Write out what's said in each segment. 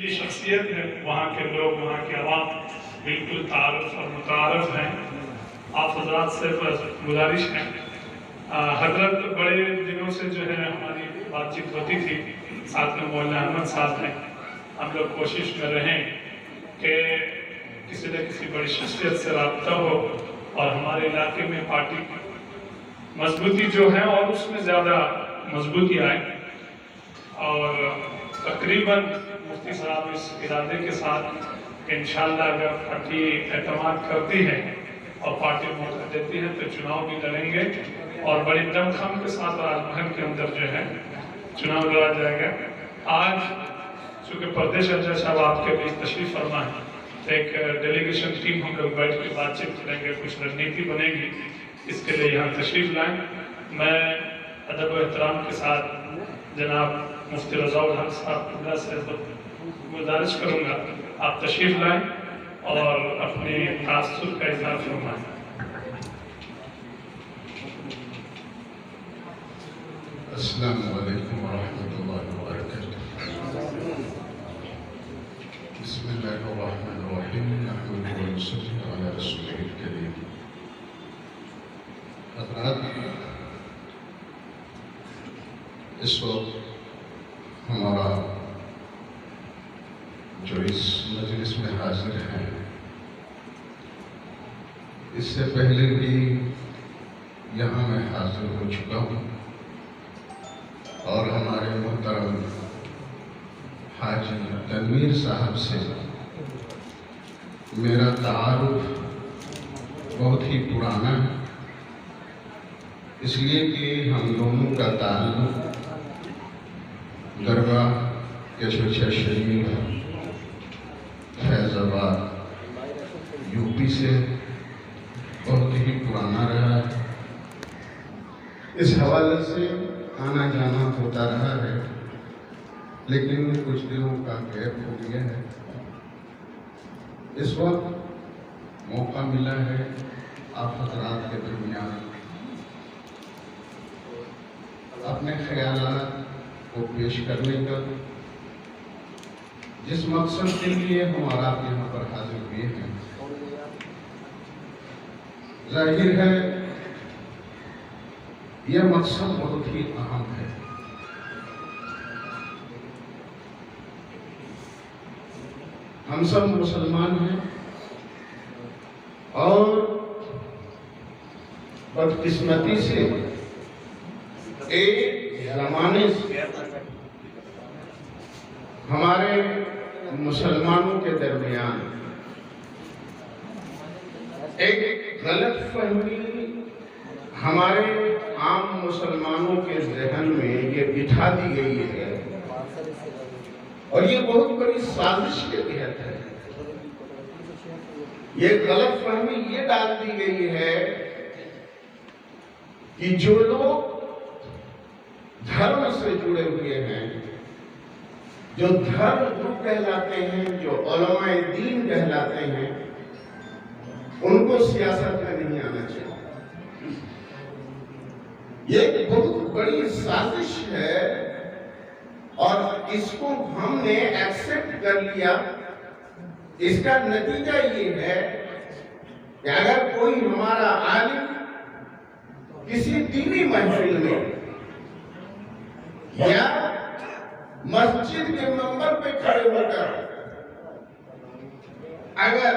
کی شخصیت ہے، وہاں کے لوگ، وہاں کے عوام بالکل تعارف اور متعارف ہیں۔ آپ حضرات سے گزارش ہے، حضرت بڑے دنوں سے جو ہے ہماری بات چیت ہوتی تھی، ساتھ میں مولانا احمد صاحب ہیں، ہم لوگ کوشش کر رہے ہیں کہ کسی نہ کسی بڑی شخصیت سے رابطہ ہو اور ہمارے علاقے میں پارٹی مضبوطی جو ہے اور اس میں زیادہ مضبوطی آئے، اور تقریباً مفتی صاحب اس ارادے کے ساتھ کہ انشاءاللہ اگر پارٹی اعتماد کرتی ہے اور پارٹی موقع دیتی ہے تو چناؤ بھی لڑیں گے، اور بڑی دم خم کے ساتھ راج محل کے اندر جو ہے چناؤ لڑا جائے گا۔ آج چونکہ پردیش اجلاس صاحب آپ کے بیچ تشریف فرما ہے، تو ایک ڈیلیگیشن ٹیم ہم لوگ بیٹھ کے بات چیت کریں گے، کچھ رنیتی بنے گی، اس کے لیے یہاں تشریف لائیں۔ میں ادب و احترام کے ساتھ جناب مفتی رضا الحق صاحب سے گزارش کروں گا آپ تشریف لائیں اور اپنے تاثر کا اظہار فرمائیں۔ السلام علیکم ورحمۃ اللہ وبرکاتہ۔ بسم اللہ الرحمن الرحیم، نحمدہ ونصلی علی رسولہ الکریم۔ حضرات، اس وقت ہمارا جو اس مجلس میں حاضر ہیں، اس سے پہلے بھی یہاں میں حاضر ہو چکا ہوں، اور ہمارے محترم حاجی تنویر صاحب سے میرا تعارف بہت ہی پرانا ہے، اس لیے کہ ہم دونوں کا تعلق درگاہ کیشور شریف فیض آباد یو پی سے بہت ہی پرانا رہا ہے۔ اس حوالے سے آنا جانا ہوتا رہا ہے، لیکن کچھ دنوں کا گیپ ہو گیا ہے۔ اس وقت موقع ملا ہے آپ حضرات کے درمیان اپنے خیالات کو پیش کرنے کا، جس مقصد کے لیے ہمارا یہاں پر حاضر ہوئے ہیں۔ ظاہر ہے یہ مقصد بہت ہی اہم ہے۔ ہم سب مسلمان ہیں، اور بدقسمتی سے ایک زمانے سے ہمارے مسلمانوں کے درمیان ایک غلط فہمی ہمارے عام مسلمانوں کے ذہن میں یہ بٹھا دی گئی ہے، اور یہ بہت بڑی سازش کے تحت ہے۔ یہ غلط فہمی یہ ڈال دی گئی ہے کہ جو لوگ دھرم سے جڑے ہوئے ہیں، جو دھرم گرو کہلاتے ہیں، جو علماء دین کہلاتے ہیں، ان کو سیاست میں نہیں آنا چاہیے۔ یہ ایک بہت بڑی سازش ہے، اور اس کو ہم نے ایکسپٹ کر لیا۔ اس کا نتیجہ یہ ہے کہ اگر کوئی ہمارا عالم کسی دینی محفل میں یا مسجد کے منبر پہ کھڑے ہو کر اگر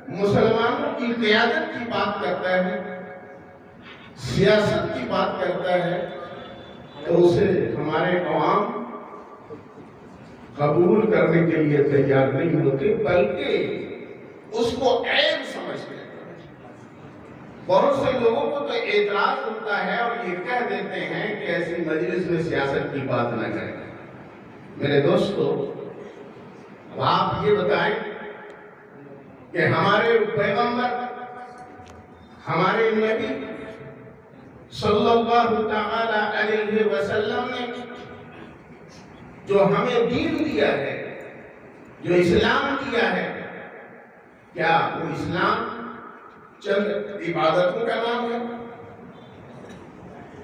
مسلمانوں کی قیادت کی بات کرتا ہے، سیاست کی بات کرتا ہے، تو اسے ہمارے عوام قبول کرنے کے لیے تیار نہیں ہوتے، بلکہ اس کو عیب سمجھتے ہیں۔ بہت سے لوگوں کو تو اعتراض ہوتا ہے اور یہ کہہ دیتے ہیں کہ ایسی مجلس میں سیاست کی بات نہ کریں۔ میرے دوستو، اب آپ یہ بتائیں کہ ہمارے پیغمبر، ہمارے نبی صلی اللہ تعالی علیہ وسلم نے جو ہمیں دین دیا ہے، جو اسلام دیا ہے، کیا وہ اسلام چند عبادتوں کا نام ہے؟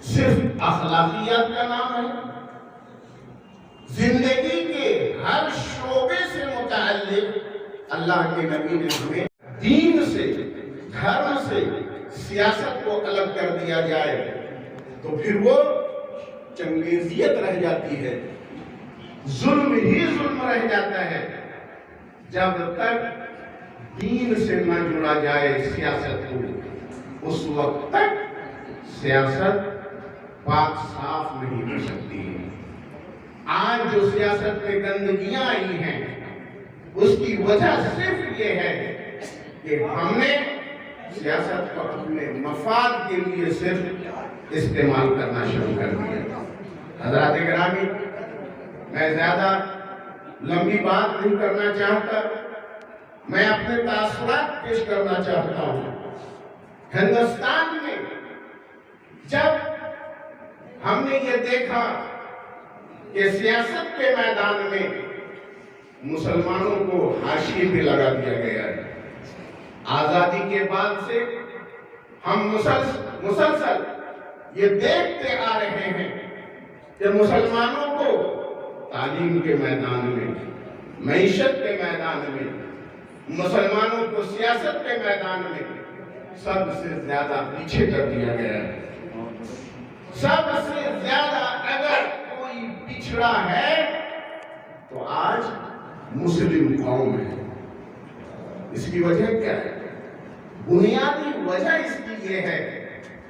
صرف اخلاقیات کا نام ہے؟ زندگی کے ہر شعبے متعلق اللہ کے نبی نے ہمیں دین سے، دھرم سے سیاست کو الگ کر دیا جائے تو پھر وہ چنگیزیت رہ جاتی ہے، ظلم ہی ظلم رہ جاتا ہے۔ جب تک دین سے نہ جڑا جائے سیاست کو، اس وقت تک سیاست پاک صاف نہیں ہو سکتی ہے۔ آج جو سیاست میں گندگیاں آئی ہیں اس کی وجہ صرف یہ ہے کہ ہم نے سیاست کو اپنے مفاد کے لیے صرف استعمال کرنا شروع کر دیا۔ حضرات گرامی، میں زیادہ لمبی بات نہیں کرنا چاہتا، میں اپنے تاثرات پیش کرنا چاہتا ہوں۔ ہندوستان میں جب ہم نے یہ دیکھا کہ سیاست کے میدان میں مسلمانوں کو حاشیے پہ لگا دیا گیا ہے، آزادی کے بعد سے ہم مسلسل یہ دیکھتے آ رہے ہیں کہ مسلمانوں کو تعلیم کے میدان میں، معیشت کے میدان میں، مسلمانوں کو سیاست کے میدان میں سب سے زیادہ پیچھے کر دیا گیا ہے۔ سب سے زیادہ اگر کوئی پچھڑا ہے تو آج مسلم قوم ہے۔ اس کی وجہ کیا ہے؟ بنیادی وجہ اس کی یہ ہے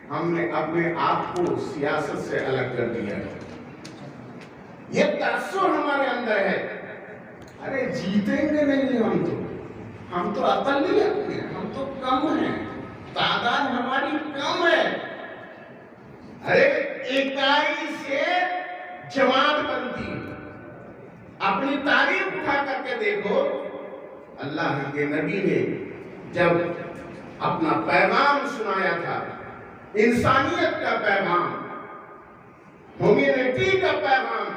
ہم نے اپنے آپ کو سیاست سے الگ کر دیا ہے۔ یہ تاثر ہمارے اندر ہے، ارے جیتیں گے نہیں ہم تو اقلیت ہیں، ہم تو کم ہیں، تعداد ہماری کم ہے۔ ارے اکائی سے جماعت بنتی، اپنی تاریخ اٹھا کر کے دیکھو۔ اللہ کے نبی نے جب اپنا پیغام سنایا تھا، انسانیت کا پیغام، ہیومینٹی کا پیغام،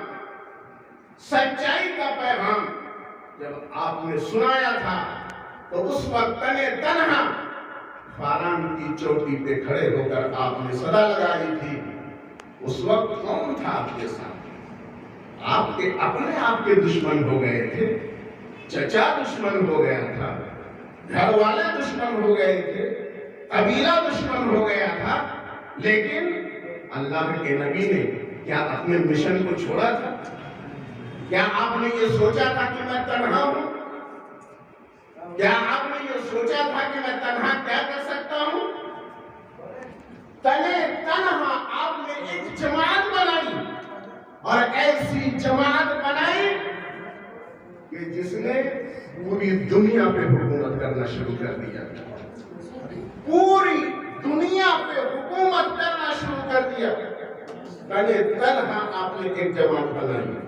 سچائی کا پیغام جب آپ نے سنایا تھا تو اس وقت تنے تنہا فاران کی چوٹی پہ کھڑے ہو کر آپ نے صدا لگائی تھی۔ اس وقت کون تھا آپ کے ساتھ؟ آپ کے اپنے آپ کے دشمن ہو گئے تھے، چچا دشمن ہو گیا تھا، گھر والے دشمن ہو گئے تھے، قبیلہ دشمن ہو گیا تھا، لیکن اللہ کے نبی نے کیا اپنے مشن کو چھوڑا تھا؟ کیا آپ نے یہ سوچا تھا کہ میں تنہا ہوں؟ کیا آپ نے یہ سوچا تھا کہ میں تنہا کیا کر سکتا ہوں؟ تنہا آپ نے ایک جماعت بنائی، اور ایسی جماعت بنائی کہ جس نے پوری دنیا پہ حکومت کرنا شروع کر دیا، پوری دنیا پہ حکومت کرنا شروع کر دیا۔ تنہا آپ نے ایک جماعت بنائی۔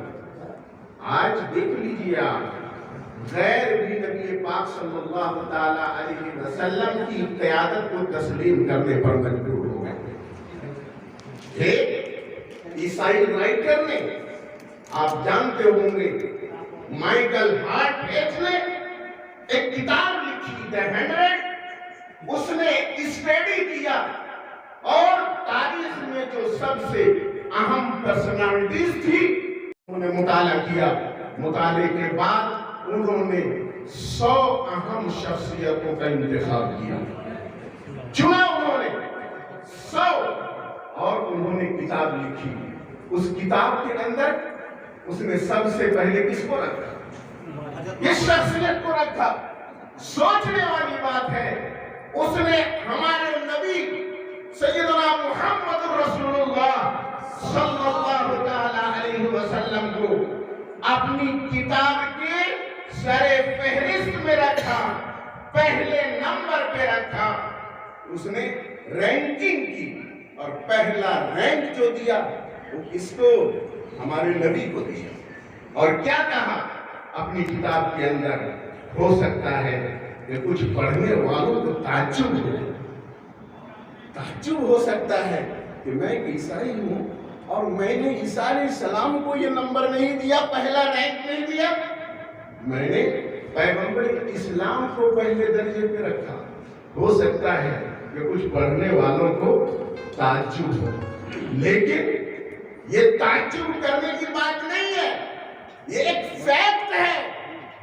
آج دیکھ لیجیے، آپ غیر بھی نبی پاک صلی اللہ تعالی علیہ وسلم کی قیادت کو تسلیم کرنے پر مجبور ہو گئے۔ ایک عیسائی رائٹر نے، آپ جانتے ہوں گے، مائیکل ہارٹ ایج نے ایک کتاب لکھی، دی 100۔ اس نے اسٹڈی کیا اور تاریخ میں جو سب سے اہم پرسنالٹیز تھی انہوں نے مطالعہ کیا۔ مطالعے کے بعد انہوں نے 100 اہم شخصیتوں کا انتخاب کیا، چنا انہوں نے 100، اور انہوں نے کتاب لکھی۔ اس کتاب کے اندر اس نے سب سے پہلے کس کو رکھا؟ کس شخصیت کو رکھا؟ سوچنے والی بات ہے، اس نے ہمارے نبی سیدنا محمد رسول اللہ صلی اللہ علیہ وسلم کو اپنی کتاب کے سر فہرست میں رکھا، پہلے نمبر پہ رکھا۔ اس نے رینکنگ کی اور پہلا رینک جو دیا وہ کس کو؟ ہمارے نبی کو دیا۔ اور کیا کہا اپنی کتاب کے اندر؟ ہو سکتا ہے کہ کچھ پڑھنے والوں کو تعجب ہو سکتا ہے کہ میں ایک عیسائی ہوں اور میں نے عیسیٰ علیہ السلام کو یہ نمبر نہیں دیا، پہلا رینک نہیں دیا، میں نے پیغمبر اسلام کو پہلے درجے پہ رکھا۔ ہو سکتا ہے کہ کچھ پڑھنے والوں کو تعجب ہو، لیکن یہ تعجب کرنے کی بات نہیں ہے، یہ ایک فیکٹ ہے۔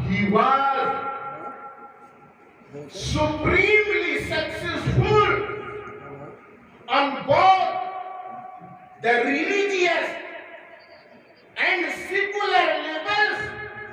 he was supremely successful on both the religious and secular levels.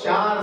4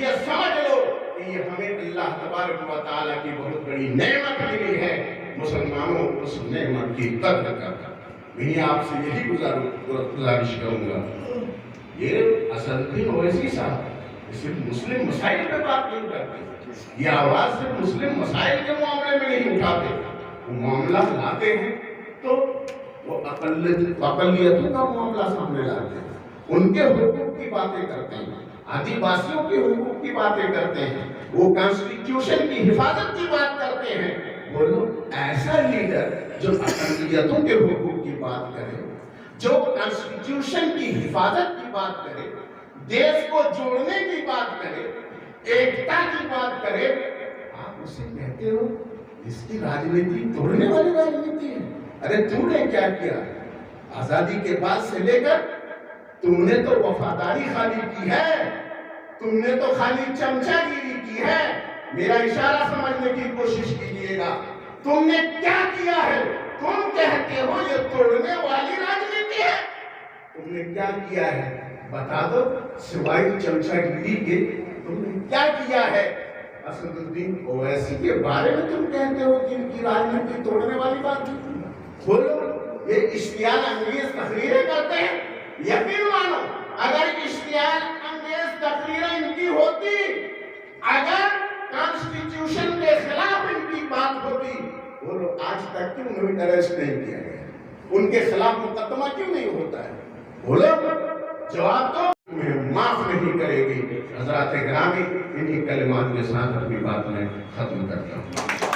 یہ سمجھ لو کہ یہ ہمیں اللہ تبارک و تعالیٰ کی بہت بڑی نعمت ملی ہے. مسلمانوں اس نعمت کی قدر کرنا. میں آپ سے یہی گزارش کروں گا. یہ اسدالدین اویسی صاحب صرف مسلم مسائل پہ بات نہیں کرتے, یہ آواز صرف مسلم مسائل کے معاملے میں نہیں اٹھاتے. وہ معاملہ لاتے ہیں تو وہ اقلیتوں کا معاملہ سامنے لاتے ہیں, ان کے حقوق کی باتیں کرتے ہیں, آدی باسیوں کے حقوق کی باتیں کرتے ہیں, وہ کانسٹیٹیوشن کی حفاظت کی بات کرتے ہیں. وہ لوگ ایسا لیڈر جو اقلیتوں کے حقوق کی بات کرے, جو کانسٹیٹیوشن کی حفاظت کی بات کرے, دیش کو جوڑنے کی بات کرے, ایکتا کی بات کرے, آپ اسے کہتے ہو اس کی راجنیتی توڑنے والی راجنیتی ہے. ارے تم نے کیا کیا آزادی کے بعد سے لے کر؟ تم نے تو وفاداری خالی کی ہے, تم نے تو خالی چمچہ گیری کی ہے. میرا اشارہ سمجھنے کی کوشش کیجیے گا. تم نے کیا کیا ہے؟ تم کہتے ہو یہ توڑنے والی راجنیتی ہے. تم نے کیا کیا ہے بتا دو, سوائے چمچہ گیری کے تم نے کیا کیا ہے؟ اسدالدین اویسی کے بارے میں تم کہتے ہو کہ ان کی راجنیتی توڑنے والی بات نہیں. بولو یہ اشتعال انگیز تقریریں کرتے ہیں. یقین مانو اگر اشتعال انگیز تقریریں ان کی ہوتی, اگر کانسٹیٹیوشن کے خلاف ان کی بات ہوتی, وہ لوگ آج تک کیوں انہیں اریسٹ نہیں کیا گیا, ان کے خلاف مقدمہ کیوں نہیں ہوتا ہے؟ بولو جواب تو تمہیں معاف نہیں کرے گی. حضرات گرامی, انہی کلمات کے ساتھ اپنی بات میں ختم کرتا ہوں.